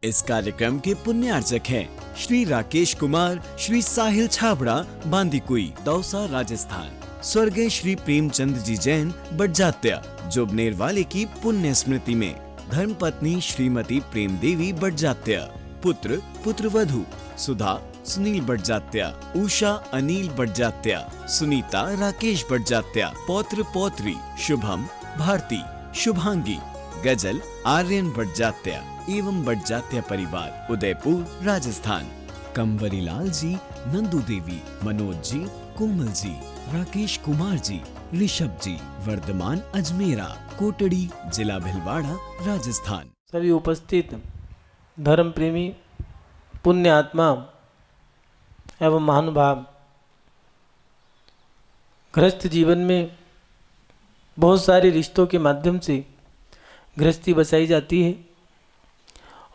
इस कार्यक्रम के पुण्यार्चक हैं श्री राकेश कुमार, श्री साहिल छाबड़ा, बांदीकुई, दौसा, राजस्थान। स्वर्गीय श्री प्रेमचंद जी जैन बड़जात्या, जोबनेर वाले की पुण्य स्मृति में धर्मपत्नी श्रीमती प्रेम देवी बड़जात्या, पुत्र पुत्रवधू सुधा सुनील बड़जात्या, उषा अनिल बड़जात्या, सुनीता राकेश बड़जात्या, पौत्र पौत्री शुभम भारती, शुभांगी, गजल आर्यन बड़जात्या एवं बड़जात्या परिवार, उदयपुर, राजस्थान। कंवरी लाल जी, नंदू देवी, मनोज जी, कोमल जी, राकेश कुमार जी, ऋषभ जी, वर्धमान अजमेरा, कोटड़ी, जिला भिलवाड़ा, राजस्थान। सभी उपस्थित धर्म प्रेमी, पुण्य आत्मा एवं महानुभाव, गृहस्थ जीवन में बहुत सारे रिश्तों के माध्यम से गृहस्थी बसाई जाती है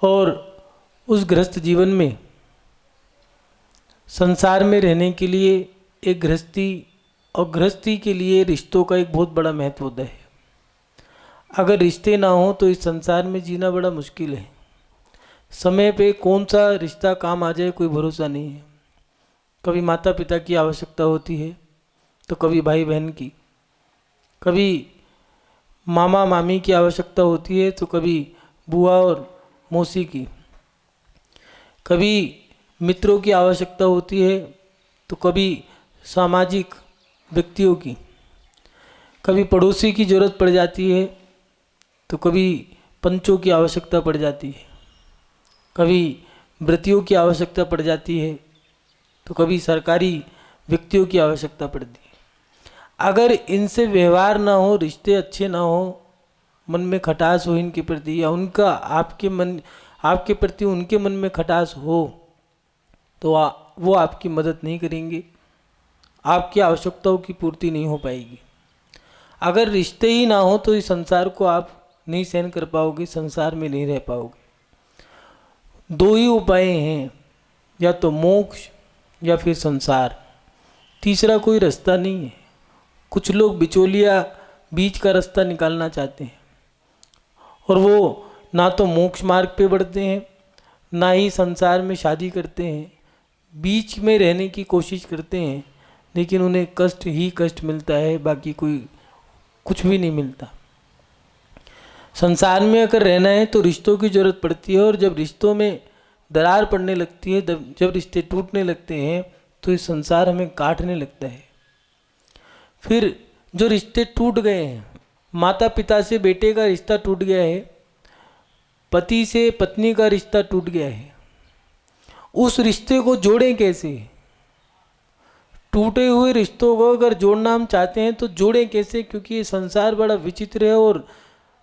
और उस गृहस्थ जीवन में संसार में रहने के लिए एक गृहस्थी और गृहस्थी के लिए रिश्तों का एक बहुत बड़ा महत्व होता है। अगर रिश्ते ना हो तो इस संसार में जीना बड़ा मुश्किल है। समय पे कौन सा रिश्ता काम आ जाए कोई भरोसा नहीं है। कभी माता पिता की आवश्यकता होती है तो कभी भाई बहन की, कभी मामा मामी की आवश्यकता होती है तो कभी बुआ और मौसी की, कभी मित्रों की आवश्यकता होती है तो कभी सामाजिक व्यक्तियों की, कभी पड़ोसी की ज़रूरत पड़ जाती है तो कभी पंचों की आवश्यकता पड़ जाती है, कभी व्रतियों की आवश्यकता पड़ जाती है तो कभी सरकारी व्यक्तियों की आवश्यकता पड़ती है। अगर इनसे व्यवहार ना हो, रिश्ते अच्छे ना हो, मन में खटास हो इनके प्रति, या उनका आपके प्रति उनके मन में खटास हो तो वो आपकी मदद नहीं करेंगे, आपकी आवश्यकताओं की पूर्ति नहीं हो पाएगी। अगर रिश्ते ही ना हो तो इस संसार को आप नहीं सहन कर पाओगे, संसार में नहीं रह पाओगे। दो ही उपाय हैं, या तो मोक्ष या फिर संसार, तीसरा कोई रास्ता नहीं है। कुछ लोग बिचौलिया बीच का रास्ता निकालना चाहते हैं और वो ना तो मोक्ष मार्ग पे बढ़ते हैं ना ही संसार में शादी करते हैं, बीच में रहने की कोशिश करते हैं, लेकिन उन्हें कष्ट ही कष्ट मिलता है, बाकी कोई कुछ भी नहीं मिलता। संसार में अगर रहना है तो रिश्तों की ज़रूरत पड़ती है और जब रिश्तों में दरार पड़ने लगती है, जब रिश्ते टूटने लगते हैं तो इस संसार हमें काटने लगता है। फिर जो रिश्ते टूट गए हैं, माता पिता से बेटे का रिश्ता टूट गया है, पति से पत्नी का रिश्ता टूट गया है, उस रिश्ते को जोड़ें कैसे? टूटे हुए रिश्तों को अगर जोड़ना हम चाहते हैं तो जोड़ें कैसे? क्योंकि ये संसार बड़ा विचित्र है और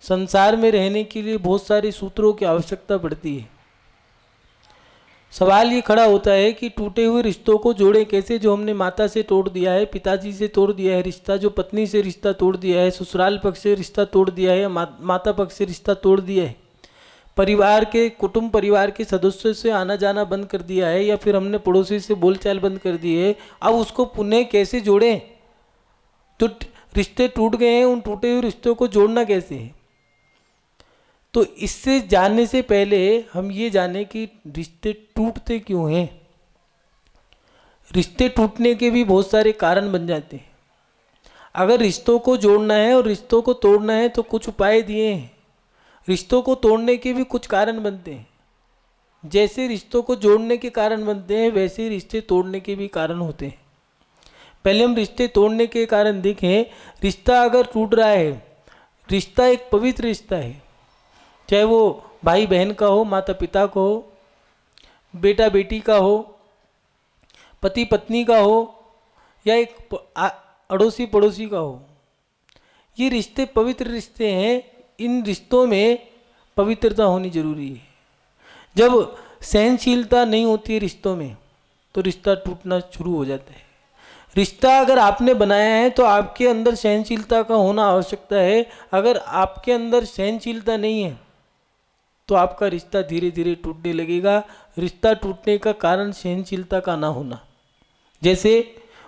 संसार में रहने के लिए बहुत सारे सूत्रों की आवश्यकता पड़ती है। सवाल ये खड़ा होता है कि टूटे हुए रिश्तों को जोड़े कैसे? जो हमने माता से तोड़ दिया है, पिताजी से तोड़ दिया है रिश्ता, जो पत्नी से रिश्ता तोड़ दिया है, ससुराल पक्ष से रिश्ता तोड़ दिया है, माता पक्ष से रिश्ता तोड़ दिया है, परिवार के कुटुंब परिवार के सदस्यों से आना जाना बंद कर दिया है, या फिर हमने पड़ोसी से बोलचाल बंद कर दी है, अब उसको पुनः कैसे जोड़ें? तो रिश्ते टूट गए हैं, उन टूटे हुए रिश्तों को जोड़ना कैसे है? तो इससे जानने से पहले हम ये जानें कि रिश्ते टूटते क्यों हैं। रिश्ते टूटने के भी बहुत सारे कारण बन जाते हैं। अगर रिश्तों को जोड़ना है और रिश्तों को तोड़ना है तो कुछ उपाय दिए हैं। रिश्तों को तोड़ने के भी कुछ कारण बनते हैं। जैसे रिश्तों को जोड़ने के कारण बनते हैं वैसे ही रिश्ते तोड़ने के भी कारण होते हैं। पहले हम रिश्ते तोड़ने के कारण देखें। रिश्ता अगर टूट रहा है, रिश्ता एक पवित्र रिश्ता है, चाहे वो भाई बहन का हो, माता पिता का हो, बेटा बेटी का हो, पति पत्नी का हो, या एक अड़ोसी पड़ोसी का हो। ये रिश्ते पवित्र रिश्ते हैं। इन रिश्तों में पवित्रता होनी जरूरी है। जब सहनशीलता नहीं होती है रिश्तों में तो रिश्ता टूटना शुरू हो जाता है। रिश्ता अगर आपने बनाया है तो आपके अंदर सहनशीलता का होना आवश्यकता है। अगर आपके अंदर सहनशीलता नहीं है तो आपका रिश्ता धीरे धीरे टूटने लगेगा। रिश्ता टूटने का कारण सहनशीलता का ना होना। जैसे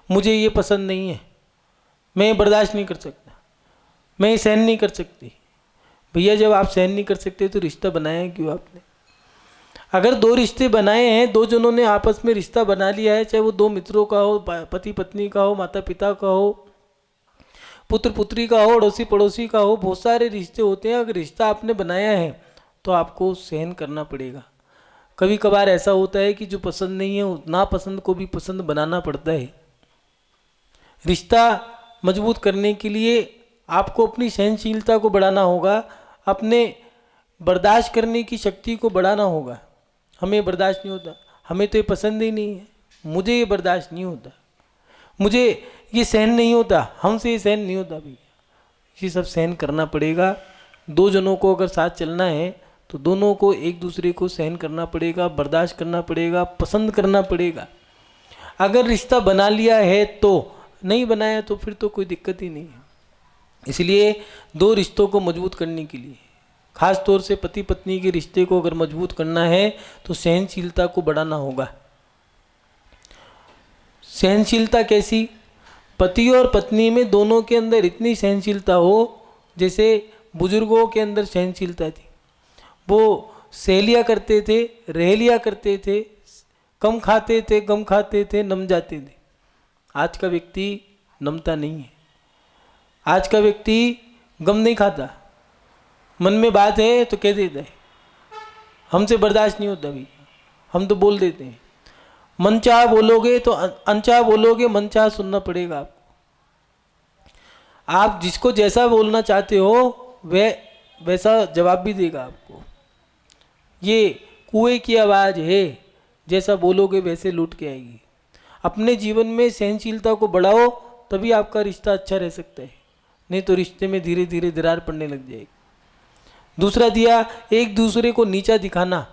मुझे ये पसंद नहीं है, मैं बर्दाश्त नहीं कर सकता, मैं सहन नहीं कर सकती। भैया जब आप सहन नहीं कर सकते तो रिश्ता बनाया क्यों आपने? अगर दो रिश्ते बनाए हैं, दो जनों ने आपस में रिश्ता बना लिया है, चाहे वो दो मित्रों का हो, पति पत्नी का हो, माता पिता का हो, पुत्र पुत्री का हो, अड़ोसी पड़ोसी का हो, बहुत सारे रिश्ते होते हैं। अगर रिश्ता आपने बनाया है तो आपको सहन करना पड़ेगा। कभी कभार ऐसा होता है कि जो पसंद नहीं है नापसंद को भी पसंद बनाना पड़ता है। रिश्ता मजबूत करने के लिए आपको अपनी सहनशीलता को बढ़ाना होगा, अपने बर्दाश्त करने की शक्ति को बढ़ाना होगा। हमें बर्दाश्त नहीं होता, हमें तो ये पसंद ही नहीं है, मुझे ये बर्दाश्त नहीं होता, मुझे ये सहन नहीं होता, हमसे ये सहन नहीं होता भैया। ये सब सहन करना पड़ेगा। दो जनों को अगर साथ चलना है तो दोनों को एक दूसरे को सहन करना पड़ेगा, बर्दाश्त करना पड़ेगा, पसंद करना पड़ेगा। अगर रिश्ता बना लिया है तो, नहीं बनाया तो फिर तो कोई दिक्कत ही नहीं है। इसलिए दो रिश्तों को मजबूत करने के लिए, खास तौर से पति पत्नी के रिश्ते को अगर मजबूत करना है तो सहनशीलता को बढ़ाना होगा। सहनशीलता कैसी? पति और पत्नी में दोनों के अंदर इतनी सहनशीलता हो जैसे बुजुर्गों के अंदर सहनशीलता थी। वो सह लिया करते थे, रह लिया करते थे, कम खाते थे, गम खाते थे, नम जाते थे। आज का व्यक्ति नमता नहीं है। आज का व्यक्ति गम नहीं खाता, मन में बात है तो कह देता है, हमसे बर्दाश्त नहीं होता भी, हम तो बोल देते हैं। मनचाह बोलोगे तो अनचाह बोलोगे, मनचाह सुनना पड़ेगा आपको। आप जिसको जैसा बोलना चाहते हो वह वैसा जवाब भी देगा आपको। ये कुएं की आवाज़ है, जैसा बोलोगे वैसे लौट के आएगी। अपने जीवन में सहनशीलता को बढ़ाओ, तभी आपका रिश्ता अच्छा रह सकता है, नहीं तो रिश्ते में धीरे धीरे दरार पड़ने लग जाएगी। दूसरा दिया, एक दूसरे को नीचा दिखाना।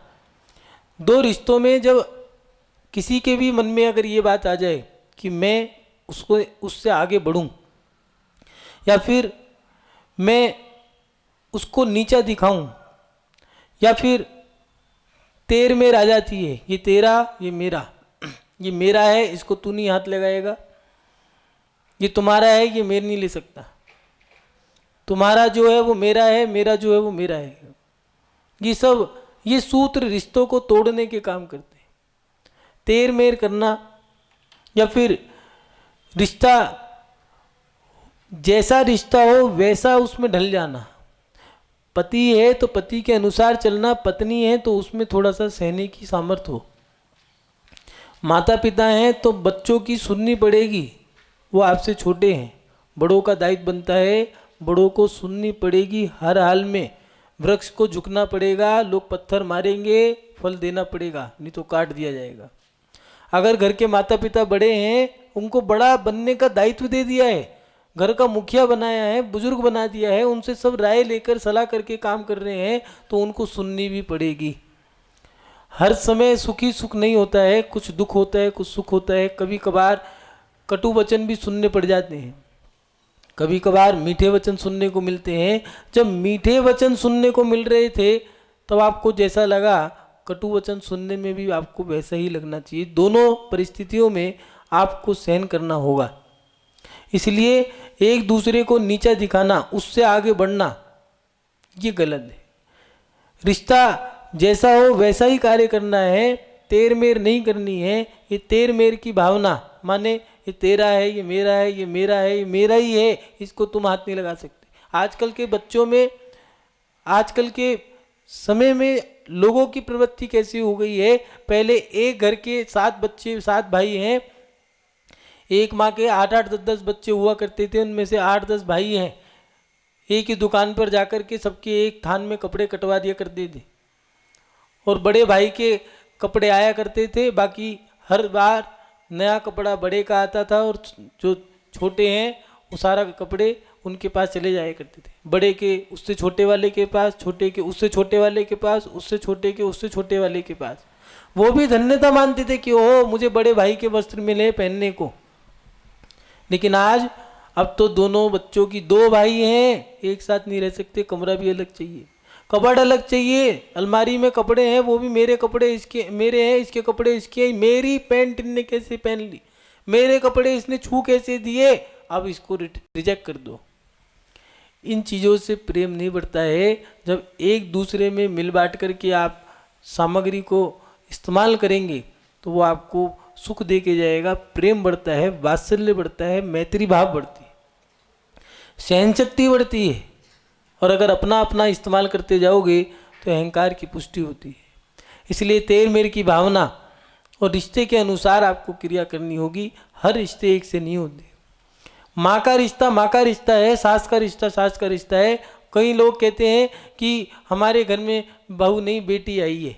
दो रिश्तों में जब किसी के भी मन में अगर ये बात आ जाए कि मैं उससे आगे बढ़ूं या फिर मैं उसको नीचा दिखाऊं, या फिर तेर में आ जाती है, ये तेरा ये मेरा, ये मेरा है इसको तू नहीं हाथ लगाएगा, ये तुम्हारा है ये मेरे नहीं ले सकता, तुम्हारा जो है वो मेरा है, मेरा जो है वो मेरा है। ये सूत्र रिश्तों को तोड़ने के काम करते हैं। तेर मेर करना या फिर रिश्ता, जैसा रिश्ता हो वैसा उसमें ढल जाना। पति है तो पति के अनुसार चलना, पत्नी है तो उसमें थोड़ा सा सहने की सामर्थ्य हो। माता पिता हैं तो बच्चों की सुननी पड़ेगी, वो आपसे छोटे हैं, बड़ों का दायित्व बनता है, बड़ों को सुननी पड़ेगी हर हाल में। वृक्ष को झुकना पड़ेगा, लोग पत्थर मारेंगे, फल देना पड़ेगा, नहीं तो काट दिया जाएगा। अगर घर के माता पिता बड़े हैं, उनको बड़ा बनने का दायित्व दे दिया है, घर का मुखिया बनाया है, बुजुर्ग बना दिया है, उनसे सब राय लेकर सलाह करके काम कर रहे हैं, तो उनको सुननी भी पड़ेगी। हर समय सुखी सुख नहीं होता है, कुछ दुख होता है, कुछ सुख होता है। कभी कभार कटु वचन भी सुनने पड़ जाते हैं, कभी कभार मीठे वचन सुनने को मिलते हैं। जब मीठे वचन सुनने को मिल रहे थे तब आपको जैसा लगा, कटु वचन सुनने में भी आपको वैसा ही लगना चाहिए। दोनों परिस्थितियों में आपको सहन करना होगा। इसलिए एक दूसरे को नीचा दिखाना, उससे आगे बढ़ना, ये गलत है। रिश्ता जैसा हो वैसा ही कार्य करना है, तेर मेर नहीं करनी है। ये तेर मेर की भावना, माने ये तेरा है, ये मेरा है, ये मेरा है, ये मेरा ही है, इसको तुम हाथ नहीं लगा सकते। आजकल के बच्चों में, आजकल के समय में लोगों की प्रवृत्ति कैसी हो गई है, पहले एक घर के 7 बच्चे 7 भाई हैं, एक माँ के 8-8 10-10 बच्चे हुआ करते थे, उनमें से 8-10 भाई हैं। एक ही दुकान पर जाकर के सबके एक थान में कपड़े कटवा दिया करते थे, और बड़े भाई के कपड़े आया करते थे। बाकी हर बार नया कपड़ा बड़े का आता था, और जो छोटे हैं वो सारा कपड़े उनके पास चले जाया करते थे। बड़े के उससे छोटे वाले के पास, छोटे के उससे छोटे वाले के पास, उससे छोटे के उससे छोटे वाले के पास। वो भी धन्यता मानते थे कि ओह मुझे बड़े भाई के वस्त्र मिले पहनने को। लेकिन आज अब तो दोनों बच्चों की 2 भाई हैं, एक साथ नहीं रह सकते, कमरा भी अलग चाहिए, कबर्ड अलग चाहिए, अलमारी में कपड़े हैं, वो भी मेरे कपड़े इसके मेरे हैं, इसके कपड़े इसके हैं, मेरी पैंट इनने कैसे पहन ली, मेरे कपड़े इसने छू कैसे दिए, अब इसको रिजेक्ट कर दो। इन चीज़ों से प्रेम नहीं बढ़ता है। जब एक दूसरे में मिल बांट करके आप सामग्री को इस्तेमाल करेंगे तो वो आपको सुख दे के जाएगा। प्रेम बढ़ता है, वात्सल्य बढ़ता है, मैत्री भाव बढ़ती है, सहन शक्ति बढ़ती है। और अगर अपना अपना इस्तेमाल करते जाओगे तो अहंकार की पुष्टि होती है। इसलिए तेर मेर की भावना और रिश्ते के अनुसार आपको क्रिया करनी होगी। हर रिश्ते एक से नहीं होते। माँ का रिश्ता है, सास का रिश्ता है। कई लोग कहते हैं कि हमारे घर में बहू नहीं बेटी आई है।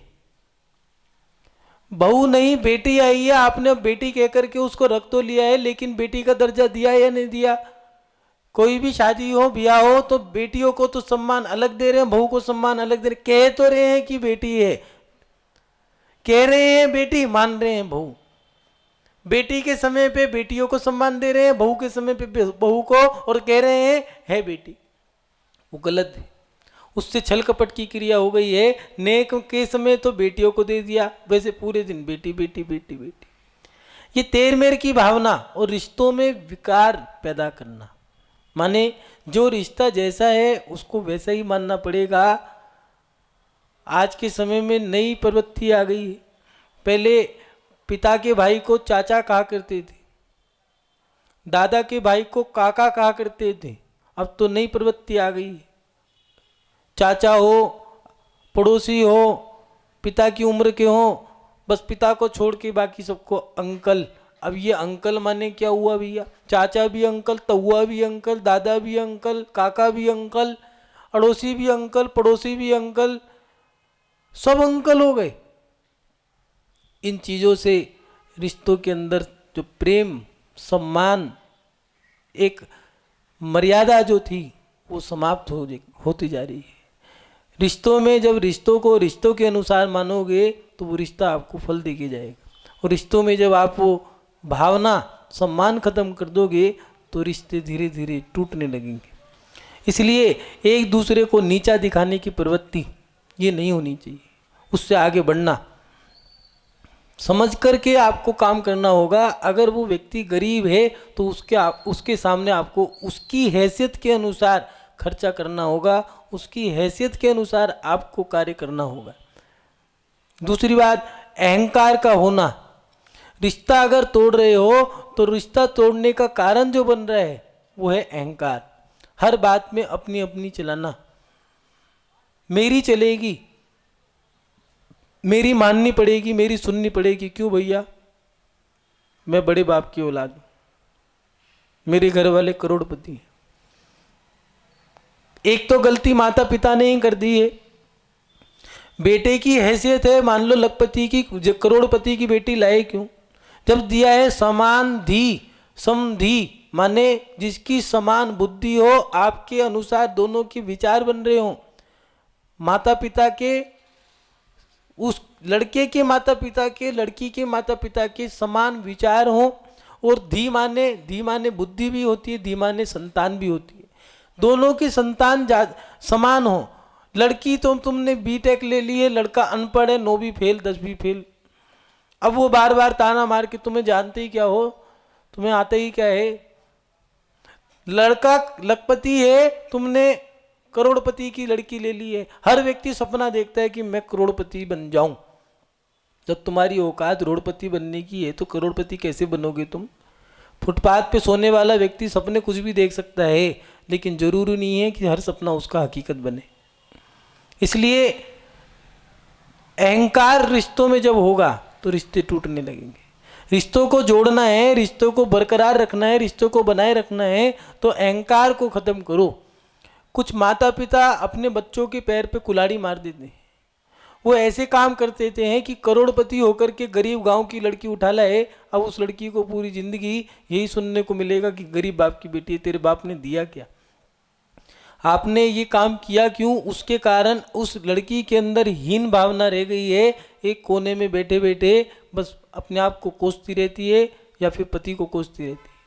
बहू नहीं बेटी आई है, आपने बेटी कह करके उसको रख तो लिया है, लेकिन बेटी का दर्जा दिया या नहीं दिया? कोई भी शादी हो, ब्याह हो, तो बेटियों को तो सम्मान अलग दे रहे हैं, बहू को सम्मान अलग दे रहे हैं। कह तो रहे हैं कि बेटी है, कह रहे हैं बेटी, मान रहे हैं बहू। बेटी के समय पे बेटियों को सम्मान दे रहे हैं, बहू के समय पे बहू को, और कह रहे हैं है बेटी। वो गलत है। उससे छल कपट की क्रिया हो गई है। नेक के समय तो बेटियों को दे दिया, वैसे पूरे दिन बेटी बेटी बेटी बेटी। ये तेर मेर की भावना और रिश्तों में विकार पैदा करना, माने जो रिश्ता जैसा है उसको वैसा ही मानना पड़ेगा। आज के समय में नई प्रवृत्ति आ गई है। पहले पिता के भाई को चाचा कहा करते थे, दादा के भाई को काका कहा करते थे। अब तो नई प्रवृत्ति आ गई है। चाचा हो, पड़ोसी हो, पिता की उम्र के हो, बस पिता को छोड़ के बाकी सबको अंकल। अब ये अंकल माने क्या हुआ भैया? चाचा भी अंकल, तहुआ भी अंकल, दादा भी अंकल, काका भी अंकल, अड़ोसी भी अंकल, पड़ोसी भी अंकल, सब अंकल हो गए। इन चीज़ों से रिश्तों के अंदर जो प्रेम, सम्मान, एक मर्यादा जो थी वो समाप्त होती जा रही है। रिश्तों में जब रिश्तों को रिश्तों के अनुसार मानोगे तो वो रिश्ता आपको फल दे के जाएगा। और रिश्तों में जब आप वो भावना, सम्मान खत्म कर दोगे तो रिश्ते धीरे धीरे टूटने लगेंगे। इसलिए एक दूसरे को नीचा दिखाने की प्रवृत्ति ये नहीं होनी चाहिए। उससे आगे बढ़ना, समझ करके आपको काम करना होगा। अगर वो व्यक्ति गरीब है तो उसके सामने आपको उसकी हैसियत के अनुसार खर्चा करना होगा, उसकी हैसियत के अनुसार आपको कार्य करना होगा। दूसरी बात, अहंकार का होना। रिश्ता अगर तोड़ रहे हो तो रिश्ता तोड़ने का कारण जो बन रहा है वो है अहंकार। हर बात में अपनी अपनी चलाना, मेरी चलेगी, मेरी माननी पड़ेगी, मेरी सुननी पड़ेगी। क्यों भैया? मैं बड़े बाप की औलाद हूं, मेरे घर वाले करोड़पति हैं। एक तो गलती माता पिता ने ही कर दी है। बेटे की हैसियत है, मान लो लखपति की, करोड़पति की बेटी लाए क्यों? जब दिया है समान धी समधी, माने जिसकी समान बुद्धि हो, आपके अनुसार दोनों के विचार बन रहे हो। माता पिता के, उस लड़के के माता पिता के, लड़की के माता पिता के समान विचार हो। और धी माने बुद्धि भी होती है, धी माने संतान भी होती है। दोनों की संतान समान हो। लड़की तो तुमने बीटेक ले ली है, लड़का अनपढ़ है, 9वीं फेल 10वीं फेल। अब वो बार बार ताना मार के, तुम्हें जानते ही क्या हो, तुम्हें आता ही क्या है। लड़का लखपति है, तुमने करोड़पति की लड़की ले ली है। हर व्यक्ति सपना देखता है कि मैं करोड़पति बन जाऊं। जब तुम्हारी औकात करोड़पति बनने की है तो करोड़पति कैसे बनोगे तुम? फुटपाथ पे सोने वाला व्यक्ति सपने कुछ भी देख सकता है, लेकिन जरूरी नहीं है कि हर सपना उसका हकीकत बने। इसलिए अहंकार रिश्तों में जब होगा तो रिश्ते टूटने लगेंगे। रिश्तों को जोड़ना है, रिश्तों को बरकरार रखना है, रिश्तों को बनाए रखना है तो अहंकार को खत्म करो। कुछ माता पिता अपने बच्चों के पैर पे कुल्हाड़ी मार देते हैं। वो ऐसे काम कर देते हैं कि करोड़पति होकर के गरीब गांव की लड़की उठा लाए। अब उस लड़की को पूरी जिंदगी यही सुनने को मिलेगा कि गरीब बाप की बेटी है, तेरे बाप ने दिया क्या, आपने ये काम किया क्यों? उसके कारण उस लड़की के अंदर हीन भावना रह गई है। एक कोने में बैठे बैठे बस अपने आप को कोसती रहती है या फिर पति को कोसती रहती है,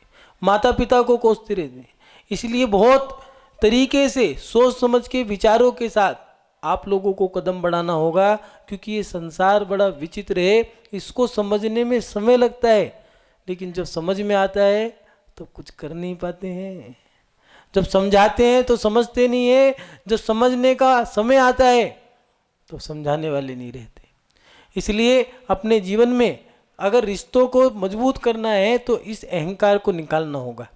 माता पिता को कोसती रहती है। इसलिए बहुत तरीके से सोच समझ के विचारों के साथ आप लोगों को कदम बढ़ाना होगा, क्योंकि ये संसार बड़ा विचित्र है। इसको समझने में समय लगता है, लेकिन जब समझ में आता है तो कुछ कर नहीं पाते हैं। जब समझाते हैं तो समझते नहीं है, जब समझने का समय आता है तो समझाने वाले नहीं रहते। इसलिए अपने जीवन में अगर रिश्तों को मजबूत करना है तो इस अहंकार को निकालना होगा।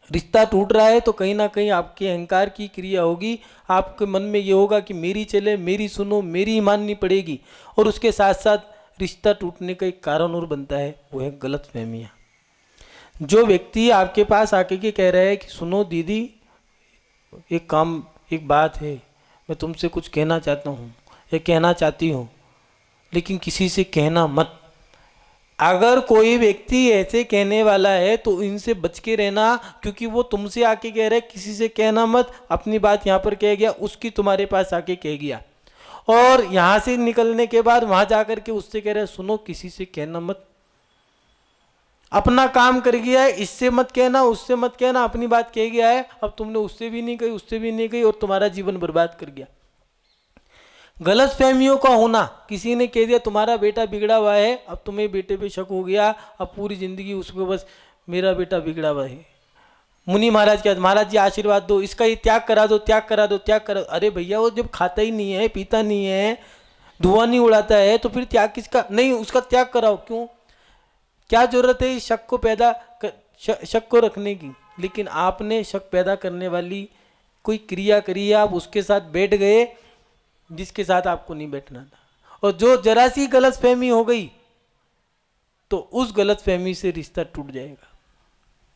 रिश्ता टूट रहा है तो कहीं ना कहीं आपके अहंकार की क्रिया होगी, आपके मन में ये होगा कि मेरी चले, मेरी सुनो, मेरी ही माननी पड़ेगी। और उसके साथ साथ रिश्ता टूटने का एक कारण और बनता है, वो है गलतफहमियाँ। जो व्यक्ति आपके पास आके के कह रहा है कि सुनो दीदी, एक बात है, मैं तुमसे कुछ कहना चाहता हूँ या कहना चाहती हूँ, लेकिन किसी से कहना मत। अगर कोई व्यक्ति ऐसे कहने वाला है तो इनसे बच के रहना, क्योंकि वो तुमसे आके कह रहा है किसी से कहना मत, अपनी बात यहाँ पर कह गया, उसकी तुम्हारे पास आके कह गया, और यहाँ से निकलने के बाद वहाँ जा कर के उससे कह रहा है सुनो किसी से कहना मत, अपना काम कर गया है, इससे मत कहना, उससे मत कहना, अपनी बात कह गया है, अब तुमने उससे भी नहीं कही, उससे भी नहीं कही, और तुम्हारा जीवन बर्बाद कर गया। गलत फहमियों का होना, किसी ने कह दिया तुम्हारा बेटा बिगड़ा हुआ है, अब तुम्हें बेटे पे शक हो गया, अब पूरी जिंदगी उसको बस मेरा बेटा बिगड़ा हुआ है। मुनि महाराज क्या, महाराज जी आशीर्वाद दो, इसका ये त्याग करा दो, त्याग करा दो, त्याग करा दो। अरे भैया वो जब खाता ही नहीं है, पीता नहीं है, धुआं नहीं उड़ाता है, तो फिर त्याग किसका? नहीं, उसका त्याग कराओ। क्यों? क्या जरूरत है इस शक को शक को रखने की? लेकिन आपने शक पैदा करने वाली कोई क्रिया करी, आप उसके साथ बैठ गए जिसके साथ आपको नहीं बैठना था, और जो जरा सी गलत फहमी हो गई तो उस गलत फहमी से रिश्ता टूट जाएगा।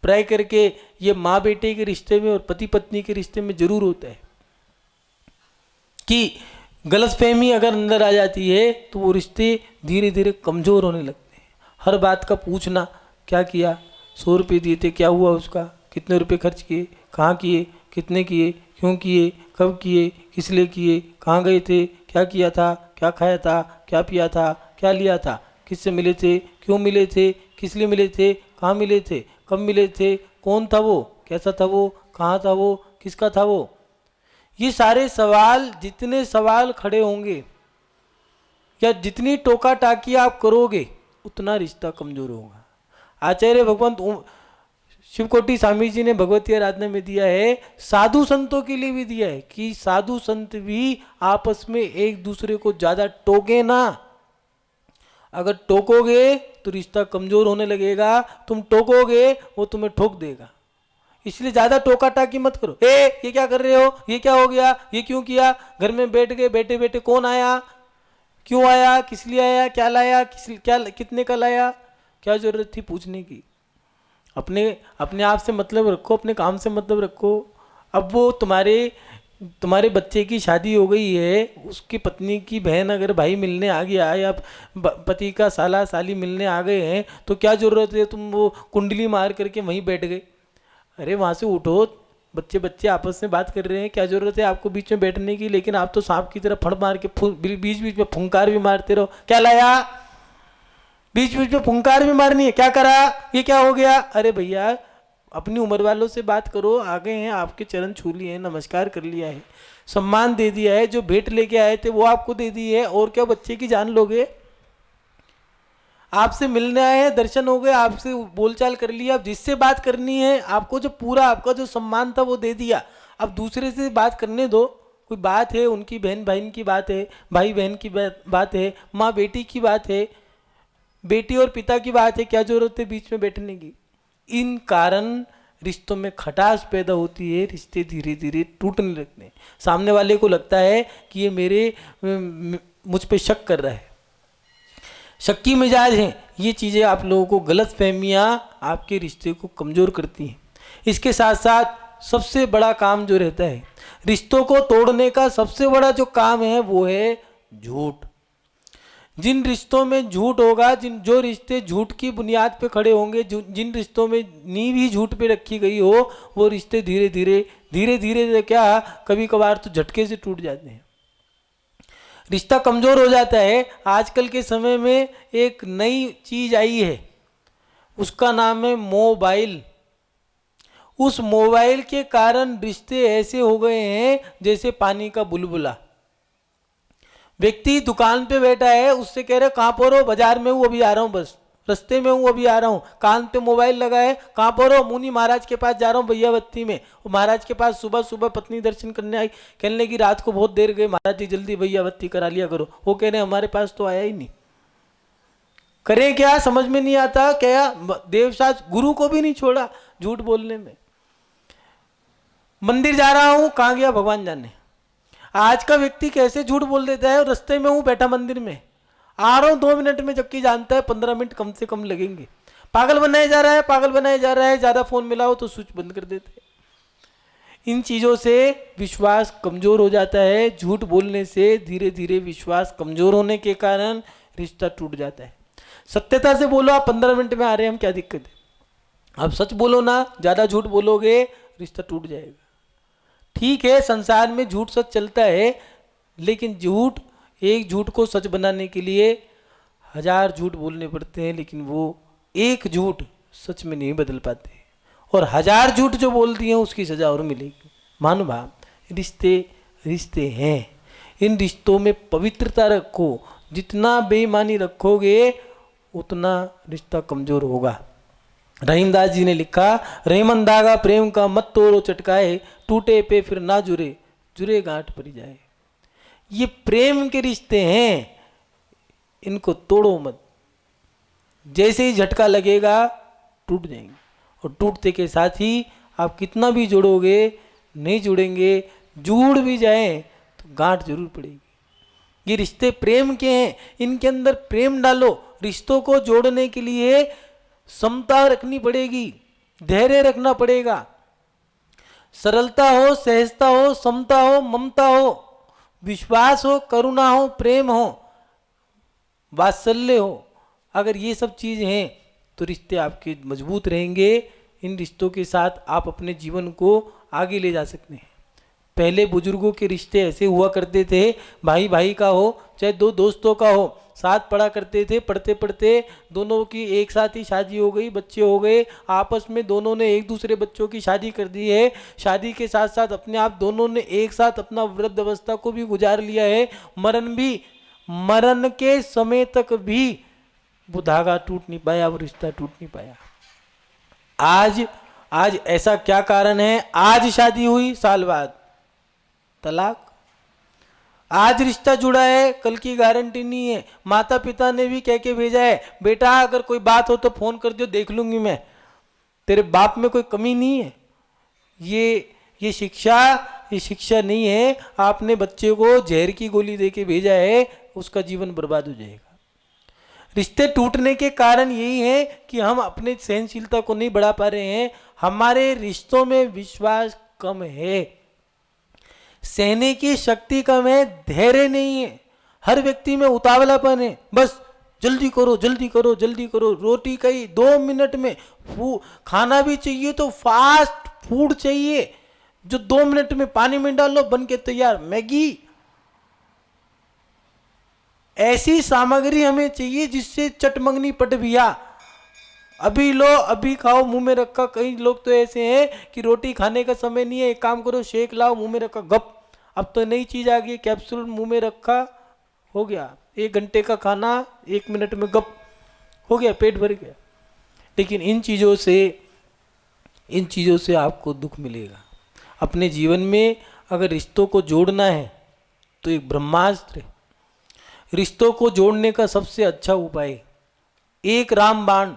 प्राय करके ये माँ बेटे के रिश्ते में और पति पत्नी के रिश्ते में जरूर होता है कि गलत फहमी अगर अंदर आ जाती है तो वो रिश्ते धीरे धीरे कमज़ोर होने लगते हैं। हर बात का पूछना, क्या किया, 100 रुपये दिए थे, क्या हुआ उसका, कितने रुपए खर्च किए, कहाँ किए, कितने किए, क्यों किए, कब किए, किस लिए किए, कहाँ गए थे, क्या किया था, क्या खाया था, क्या पिया था, क्या लिया था, किससे मिले थे, क्यों मिले थे, किस लिए मिले थे, कहाँ मिले थे, कब मिले थे, कौन था वो, कैसा था वो, कहाँ था वो, किसका था वो। ये सारे सवाल, जितने सवाल खड़े होंगे या जितनी टोका टाकी आप करोगे उतना रिश्ता कमजोर होगा। आचार्य भगवंत शिवकोटि स्वामी जी ने भगवती आराधना में दिया है, साधु संतों के लिए भी दिया है कि साधु संत भी आपस में एक दूसरे को ज्यादा टोके ना। अगर टोकोगे तो रिश्ता कमजोर होने लगेगा, तुम टोकोगे वो तुम्हें ठोक देगा। इसलिए ज्यादा टोका टाकी मत करो। ये क्या कर रहे हो, ये क्या हो गया, ये क्यों किया, घर में बैठ गए, बैठे बैठे कौन आया, क्यों आया, किस लिए आया, क्या लाया, कितने का लाया, क्या जरूरत थी पूछने की। अपने आप से मतलब रखो, अपने काम से मतलब रखो। अब वो तुम्हारे बच्चे की शादी हो गई है, उसकी पत्नी की बहन अगर भाई मिलने आ गया या पति का साला साली मिलने आ गए हैं तो क्या जरूरत है तुम वो कुंडली मार करके वहीं बैठ गए। अरे वहाँ से उठो, बच्चे आपस में बात कर रहे हैं, क्या जरूरत है आपको बीच में बैठने की। लेकिन आप तो सांप की तरह फड़ मार के बीच बीच में फुंकार भी मारते रहो, क्या लाया, बीच बीच में फुंकार भी मारनी है, क्या करा, ये क्या हो गया। अरे भैया अपनी उम्र वालों से बात करो, आ गए हैं, आपके चरण छू लिए हैं, नमस्कार कर लिया है, सम्मान दे दिया है, जो भेंट लेके आए थे वो आपको दे दी है, और क्या बच्चे की जान लोगे। आपसे मिलने आए हैं, दर्शन हो गए, आपसे बोलचाल कर लिया, अब जिससे बात करनी है आपको जो पूरा आपका जो सम्मान था वो दे दिया, अब दूसरे से बात करने दो। कोई बात है, उनकी बहन बहन की बात है, भाई बहन की बात है, माँ बेटी की बात है, बेटी और पिता की बात है, क्या जरूरत है बीच में बैठने की। इन कारण रिश्तों में खटास पैदा होती है, रिश्ते धीरे धीरे टूटने लगते हैं। सामने वाले को लगता है कि ये मुझ पे शक कर रहा है, शक्की मिजाज हैं। ये चीज़ें आप लोगों को, गलत फहमियाँ आपके रिश्ते को कमज़ोर करती हैं। इसके साथ साथ सबसे बड़ा काम जो रहता है रिश्तों को तोड़ने का, सबसे बड़ा जो काम है वो है झूठ। जिन रिश्तों में झूठ होगा, जो रिश्ते झूठ की बुनियाद पे खड़े होंगे, जिन रिश्तों में नींव ही झूठ पे रखी गई हो, वो रिश्ते धीरे धीरे क्या कभी कभार तो झटके से टूट जाते हैं, रिश्ता कमज़ोर हो जाता है। आजकल के समय में एक नई चीज़ आई है, उसका नाम है मोबाइल। उस मोबाइल के कारण रिश्ते ऐसे हो गए हैं जैसे पानी का बुलबुला। व्यक्ति दुकान पे बैठा है, उससे कह रहे कहाँ पर हो, बाजार में हूँ, अभी आ रहा हूँ बस। रास्ते में हूँ, अभी आ रहा हूँ, कान पे मोबाइल लगा है, कहाँ पर हो? मुनि महाराज के पास जा रहा हूँ भैयावती में। वो महाराज के पास सुबह सुबह पत्नी दर्शन करने आई, कहने लगी रात को बहुत देर गए महाराज जी, जल्दी भैयावती करा लिया करो। वो कह रहे हमारे पास तो आया ही नहीं, करें क्या समझ में नहीं आता। क्या देवशास्त्र गुरु को भी नहीं छोड़ा झूठ बोलने में। मंदिर जा रहा हूँ, कहाँ गया भगवान जाने। आज का व्यक्ति कैसे झूठ बोल देता है, रास्ते में हूँ बैठा मंदिर में, आ रहा हूँ 2 मिनट में, जबकि जानता है 15 मिनट कम से कम लगेंगे। पागल बनाया जा रहा है, पागल बनाया जा रहा है। ज़्यादा फ़ोन मिलाओ तो स्विच बंद कर देते हैं। इन चीज़ों से विश्वास कमज़ोर हो जाता है। झूठ बोलने से धीरे धीरे विश्वास कमज़ोर होने के कारण रिश्ता टूट जाता है। सत्यता से बोलो, आप 15 मिनट में आ रहे हैं, हम क्या दिक्कत है। आप सच बोलो ना, ज़्यादा झूठ बोलोगे रिश्ता टूट जाएगा। ठीक है, संसार में झूठ सच चलता है, लेकिन एक झूठ को सच बनाने के लिए 1000 झूठ बोलने पड़ते हैं, लेकिन वो एक झूठ सच में नहीं बदल पाते। और 1000 झूठ जो बोल दिए उसकी सजा और मिलेगी। महानुभाव, रिश्ते हैं, इन रिश्तों में पवित्रता रखो। जितना बेईमानी रखोगे उतना रिश्ता कमजोर होगा। रहीमदास जी ने लिखा, रेमन धागा प्रेम का मत तोड़ो चटकाए, टूटे पे फिर ना जुरे, जुरे गांठ पड़ जाए। ये प्रेम के रिश्ते हैं, इनको तोड़ो मत। जैसे ही झटका लगेगा टूट जाएंगे, और टूटते के साथ ही आप कितना भी जोड़ोगे नहीं जुड़ेंगे। जुड़ भी जाएं तो गांठ जरूर पड़ेगी। ये रिश्ते प्रेम के हैं, इनके अंदर प्रेम डालो। रिश्तों को जोड़ने के लिए समता रखनी पड़ेगी, धैर्य रखना पड़ेगा, सरलता हो, सहजता हो, समता हो, ममता हो, विश्वास हो, करुणा हो, प्रेम हो, वात्सल्य हो। अगर ये सब चीज़ हैं तो रिश्ते आपके मजबूत रहेंगे। इन रिश्तों के साथ आप अपने जीवन को आगे ले जा सकते हैं। पहले बुजुर्गों के रिश्ते ऐसे हुआ करते थे, भाई भाई का हो चाहे 2 दोस्तों का हो, साथ पढ़ा करते थे। पढ़ते पढ़ते दोनों की एक साथ ही शादी हो गई, बच्चे हो गए, आपस में दोनों ने एक दूसरे बच्चों की शादी कर दी है। शादी के साथ साथ अपने आप दोनों ने एक साथ अपना वृद्ध अवस्था को भी गुजार लिया है। मरण के समय तक भी वो धागा टूट नहीं पाया, वो रिश्ता टूट नहीं पाया। आज ऐसा क्या कारण है? आज शादी हुई, साल बाद तलाक। आज रिश्ता जुड़ा है, कल की गारंटी नहीं है। माता पिता ने भी कह के भेजा है, बेटा अगर कोई बात हो तो फोन कर दो, देख लूंगी मैं, तेरे बाप में कोई कमी नहीं है। ये शिक्षा नहीं है। आपने बच्चे को जहर की गोली दे के भेजा है, उसका जीवन बर्बाद हो जाएगा। रिश्ते टूटने के कारण यही है कि हम अपने सहनशीलता को नहीं बढ़ा पा रहे हैं। हमारे रिश्तों में विश्वास कम है, सहने की शक्ति कम है, धैर्य नहीं है। हर व्यक्ति में उतावलापन है, बस जल्दी करो जल्दी करो जल्दी करो। रोटी कहीं 2 मिनट में, खाना भी चाहिए तो फास्ट फूड चाहिए, जो 2 मिनट में पानी में डालो बन के तैयार। मैगी, ऐसी सामग्री हमें चाहिए जिससे चटमंगनी पट भैया, अभी लो अभी खाओ, मुंह में रखा। कई लोग तो ऐसे हैं कि रोटी खाने का समय नहीं है, एक काम करो शेक लाओ, मुंह में रखा गप। अब तो नई चीज आ गई, कैप्सूल मुंह में रखा, हो गया 1 घंटे का खाना 1 मिनट में गप हो गया, पेट भर गया। लेकिन इन चीज़ों से आपको दुख मिलेगा। अपने जीवन में अगर रिश्तों को जोड़ना है तो एक ब्रह्मास्त्र है। रिश्तों को जोड़ने का सबसे अच्छा उपाय एक रामबाण,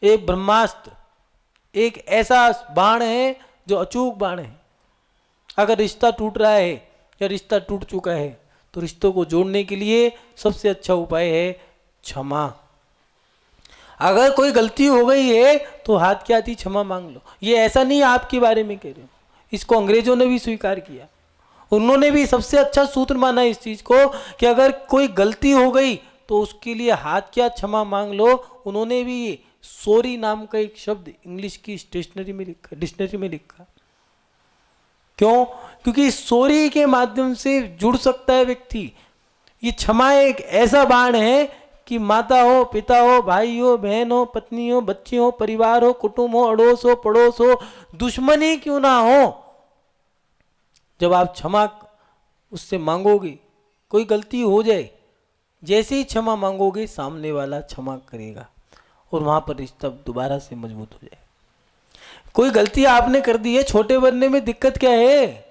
एक ब्रह्मास्त्र, एक ऐसा बाण है जो अचूक बाण है। अगर रिश्ता टूट रहा है या रिश्ता टूट चुका है तो रिश्तों को जोड़ने के लिए सबसे अच्छा उपाय है क्षमा। अगर कोई गलती हो गई है तो हाथ के आती क्षमा मांग लो। ये ऐसा नहीं आपके बारे में कह रहे हो, इसको अंग्रेजों ने भी स्वीकार किया। उन्होंने भी सबसे अच्छा सूत्र माना इस चीज को कि अगर कोई गलती हो गई तो उसके लिए हाथ क्या क्षमा मांग लो। उन्होंने भी सॉरी नाम का एक शब्द इंग्लिश की डिक्शनरी में लिखा। क्यों? क्योंकि सॉरी के माध्यम से जुड़ सकता है व्यक्ति। ये क्षमा एक ऐसा बाण है कि माता हो, पिता हो, भाई हो, बहन हो, पत्नी हो, बच्चे हो, परिवार हो, कुटुंब हो, अड़ोस हो, पड़ोस हो, दुश्मनी क्यों ना हो, जब आप क्षमा उससे मांगोगे, कोई गलती हो जाए, जैसे ही क्षमा मांगोगे सामने वाला क्षमा करेगा और वहाँ पर रिश्ता दोबारा से मजबूत हो जाए। कोई गलती आपने कर दी है, छोटे बनने में दिक्कत क्या है,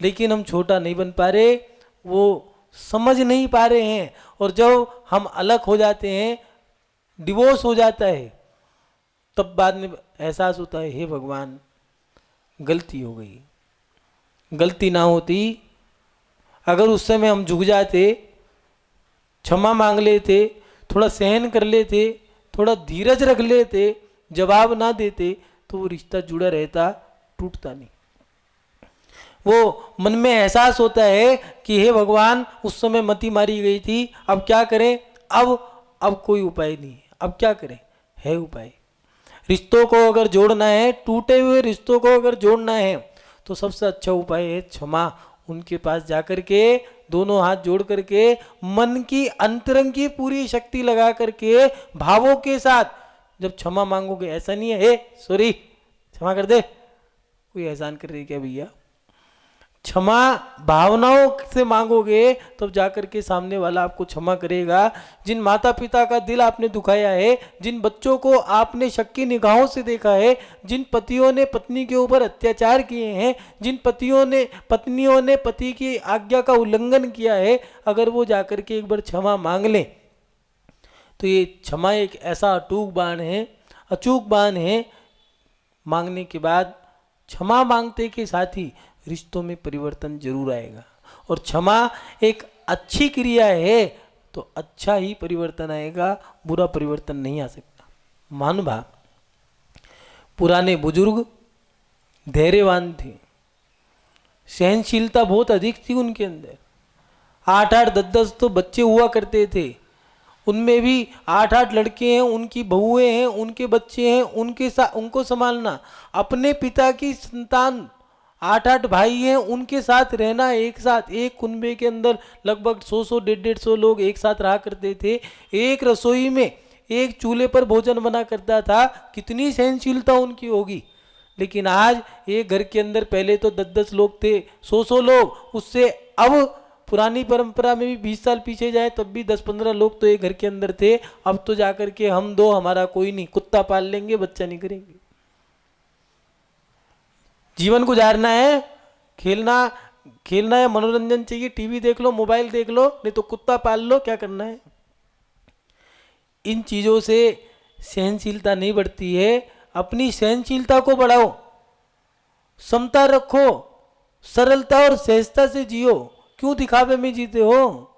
लेकिन हम छोटा नहीं बन पा रहे, वो समझ नहीं पा रहे हैं। और जब हम अलग हो जाते हैं, डिवोर्स हो जाता है, तब बाद में एहसास होता है हे भगवान गलती हो गई। गलती ना होती, अगर उस समय हम झुक जाते, क्षमा मांग लेते, थोड़ा सहन कर लेते, थोड़ा धीरज रख लेते, जवाब ना देते, तो वो रिश्ता जुड़ा रहता, टूटता नहीं। वो मन में एहसास होता है कि हे भगवान उस समय मती मारी गई थी, अब क्या करें, अब कोई उपाय नहीं है, अब क्या करें, है उपाय। रिश्तों को अगर जोड़ना है, टूटे हुए रिश्तों को अगर जोड़ना है, तो सबसे अच्छा उपाय है क्षमा। उनके पास जाकर के दोनों हाथ जोड़ करके मन की अंतरंग की पूरी शक्ति लगा करके भावों के साथ जब क्षमा मांगोगे, ऐसा नहीं है हे सॉरी क्षमा कर दे, कोई एहसान कर रही क्या भैया, क्षमा भावनाओं से मांगोगे तब जाकर के सामने वाला आपको क्षमा करेगा। जिन माता पिता का दिल आपने दुखाया है, जिन बच्चों को आपने शक की निगाहों से देखा है, जिन पतियों ने पत्नी के ऊपर अत्याचार किए हैं, जिन पत्नियों ने पति की आज्ञा का उल्लंघन किया है, अगर वो जाकर के एक बार क्षमा मांग लें, तो ये क्षमा एक ऐसा अचूक बाण है। मांगने के बाद, क्षमा मांगते के साथ ही रिश्तों में परिवर्तन जरूर आएगा। और क्षमा एक अच्छी क्रिया है तो अच्छा ही परिवर्तन आएगा, बुरा परिवर्तन नहीं आ सकता। महानुभाव, पुराने बुजुर्ग धैर्यवान थे, सहनशीलता बहुत अधिक थी उनके अंदर। 8-8, 10-10 तो बच्चे हुआ करते थे, उनमें भी 8-8 लड़के हैं, उनकी बहुएं हैं, उनके बच्चे हैं, उनको संभालना, अपने पिता की संतान 8-8 भाई हैं, उनके साथ रहना, एक साथ एक कुनबे के अंदर लगभग 100-100, 150-150 लोग एक साथ रहा करते थे। एक रसोई में एक चूल्हे पर भोजन बना करता था, कितनी सहनशीलता उनकी होगी। लेकिन आज एक घर के अंदर पहले तो 10-10 लोग थे, 100-100 लोग, उससे अब पुरानी परंपरा में भी 20 साल पीछे जाए तब भी 10-15 लोग तो एक घर के अंदर थे। अब तो जाकर के हम दो, हमारा कोई नहीं, कुत्ता पाल लेंगे, बच्चा नहीं करेंगे। जीवन गुजारना है, खेलना है, मनोरंजन चाहिए, टीवी देख लो, मोबाइल देख लो, नहीं तो कुत्ता पाल लो, क्या करना है। इन चीज़ों से सहनशीलता नहीं बढ़ती है। अपनी सहनशीलता को बढ़ाओ, समता रखो, सरलता और सहजता से जियो। क्यों दिखावे में जीते हो?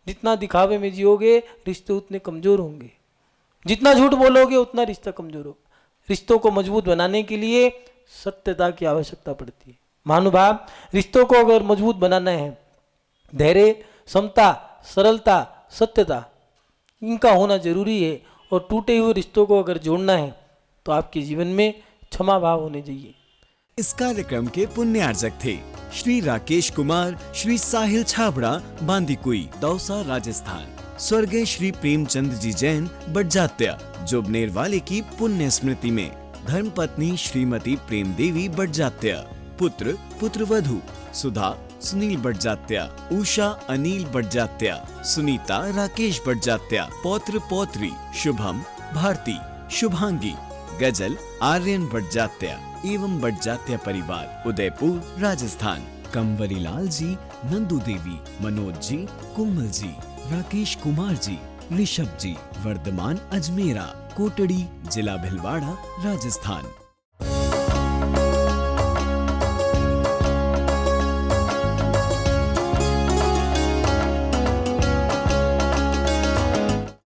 जितना दिखावे में जियोगे रिश्ते उतने कमज़ोर होंगे, जितना झूठ बोलोगे उतना रिश्ता कमज़ोर होगा। रिश्तों को मजबूत बनाने के लिए सत्यता की आवश्यकता पड़ती है। महानुभाव, रिश्तों को अगर मजबूत बनाना है, धैर्य, समता, सरलता, सत्यता, इनका होना जरूरी है। और टूटे हुए रिश्तों को अगर जोड़ना है तो आपके जीवन में क्षमा भाव होने चाहिए। इस कार्यक्रम के पुण्यार्जक थे श्री राकेश कुमार, श्री साहिल छाबड़ा, बांदीकुई, दौसा, राजस्थान। स्वर्गीय श्री प्रेमचंद जी जैन, बड़जात्या, जोबनेर वाले की पुण्य स्मृति में धर्मपत्नी श्रीमती प्रेम देवी बड़जात्या, पुत्र पुत्रवधू सुधा सुनील बड़जात्या, उषा अनिल बड़जात्या, सुनीता राकेश बड़जात्या, पौत्र पौत्री शुभम भारती, शुभांगी, गजल आर्यन बड़जात्या एवं बड़जात्या परिवार, उदयपुर, राजस्थान। कंवरी लाल जी, नंदू देवी, मनोज जी, कोमल जी, राकेश कुमार जी, ऋषभ जी, वर्धमान अजमेरा, कोटड़ी, जिला भिलवाड़ा, राजस्थान।